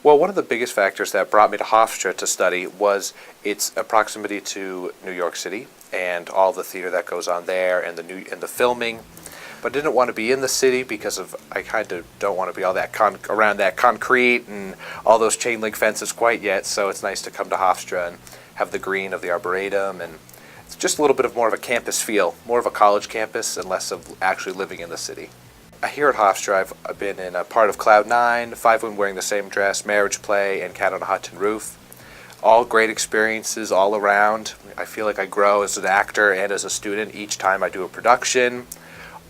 Well, one of the biggest factors that brought me to Hofstra to study was its proximity to New York City and all the theater that goes on there and the filming. But I didn't want to be in the city because I kind of don't want to be all that around that concrete and all those chain link fences quite yet. So it's nice to come to Hofstra and have the green of the Arboretum, and it's just a little bit of more of a campus feel, more of a college campus and less of actually living in the city. Here at Hofstra, I've been in a part of Cloud 9, 5 Women Wearing the Same Dress, Marriage Play, and Cat on a Hot Tin Roof. All great experiences all around. I feel like I grow as an actor and as a student each time I do a production.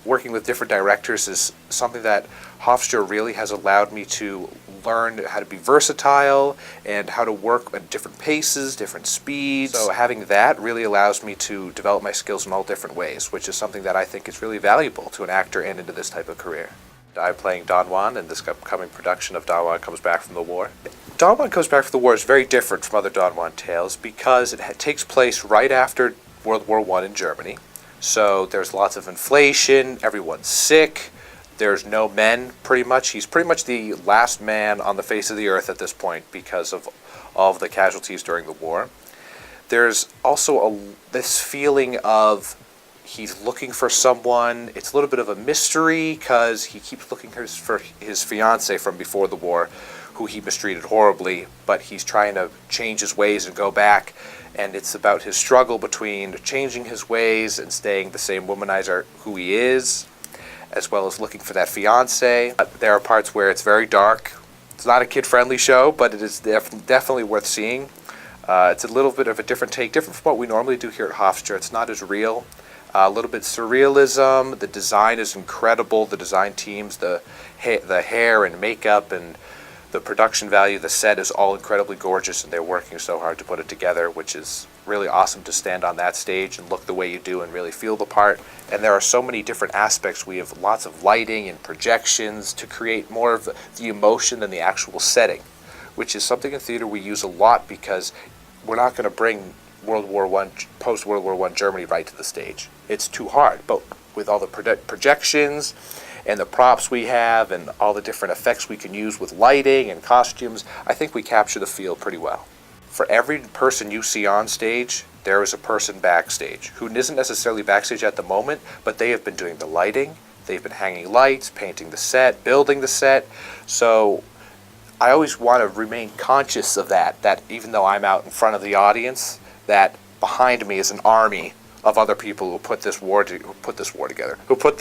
Working with different directors is something that Hofstra really has allowed me to learn how to be versatile and how to work at different paces, different speeds. So having that really allows me to develop my skills in all different ways, which is something that I think is really valuable to an actor and into this type of career. I'm playing Don Juan in this upcoming production of Don Juan Comes Back from the War. Don Juan Comes Back from the War is very different from other Don Juan tales because it takes place right after World War I in Germany. So there's lots of inflation, everyone's sick, there's no men pretty much. He's pretty much the last man on the face of the earth at this point because of all of the casualties during the war. There's also this feeling of he's looking for someone. It's a little bit of a mystery because he keeps looking for his fiancée from before the war, who he mistreated horribly, but he's trying to change his ways and go back. And it's about his struggle between changing his ways and staying the same womanizer who he is, as well as looking for that fiancé. There are parts where it's very dark. It's not a kid-friendly show, but it is definitely worth seeing. It's a little bit of a different take, different from what we normally do here at Hofstra. It's not as real. A little bit surrealism. The design is incredible. The design teams, the hair and makeup and the production value, the set is all incredibly gorgeous, and they're working so hard to put it together, which is really awesome to stand on that stage and look the way you do and really feel the part. And there are so many different aspects. We have lots of lighting and projections to create more of the emotion than the actual setting, which is something in theater we use a lot because we're not going to bring post-World War I Germany right to the stage. It's too hard. But with all the projections and the props we have and all the different effects we can use with lighting and costumes, I think we capture the feel pretty well. For every person you see on stage, there is a person backstage who isn't necessarily backstage at the moment, but they have been doing the lighting, they've been hanging lights, painting the set, building the set. So I always want to remain conscious of that even though I'm out in front of the audience, that behind me is an army of other people who put this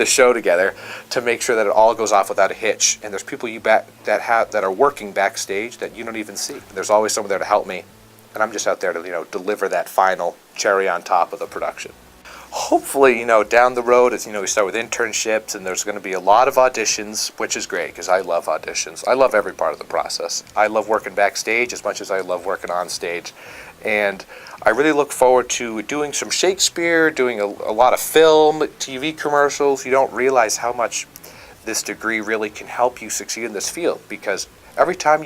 show together to make sure that it all goes off without a hitch. And there's people that are working backstage that you don't even see. There's always someone there to help me, and I'm just out there to deliver that final cherry on top of the production. Hopefully, down the road, as we start with internships, and there's going to be a lot of auditions, which is great because I love auditions. I love every part of the process. I love working backstage as much as I love working on stage, and I really look forward to doing some Shakespeare, doing a lot of film, TV commercials. You don't realize how much this degree really can help you succeed in this field, because every time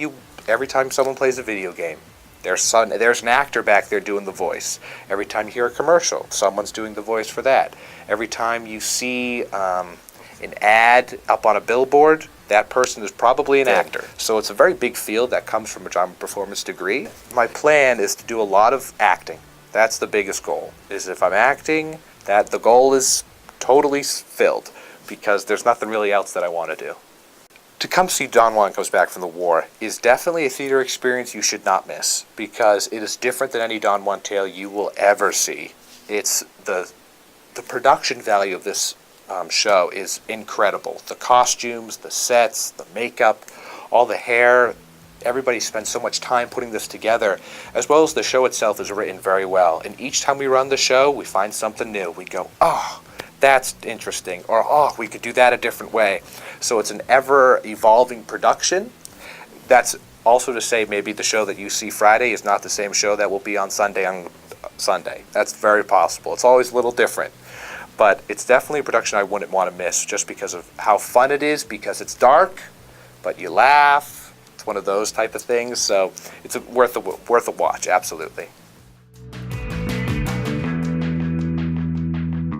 someone plays a video game, there's an actor back there doing the voice. Every time you hear a commercial, someone's doing the voice for that. Every time you see an ad up on a billboard, that person is probably an actor. So it's a very big field that comes from a drama performance degree. My plan is to do a lot of acting. That's the biggest goal, is if I'm acting, that the goal is totally filled, because there's nothing really else that I want to do. To come see Don Juan Comes Back from the War is definitely a theater experience you should not miss, because it is different than any Don Juan tale you will ever see. It's the production value of this show is incredible. The costumes, the sets, the makeup, all the hair, everybody spends so much time putting this together, as well as the show itself is written very well. And each time we run the show, we find something new. We go, oh, that's interesting, or oh, we could do that a different way. So it's an ever-evolving production. That's also to say maybe the show that you see Friday is not the same show that will be on Sunday. That's very possible. It's always a little different. But it's definitely a production I wouldn't want to miss, just because of how fun it is, because it's dark, but you laugh. It's one of those type of things. So it's worth a watch, absolutely.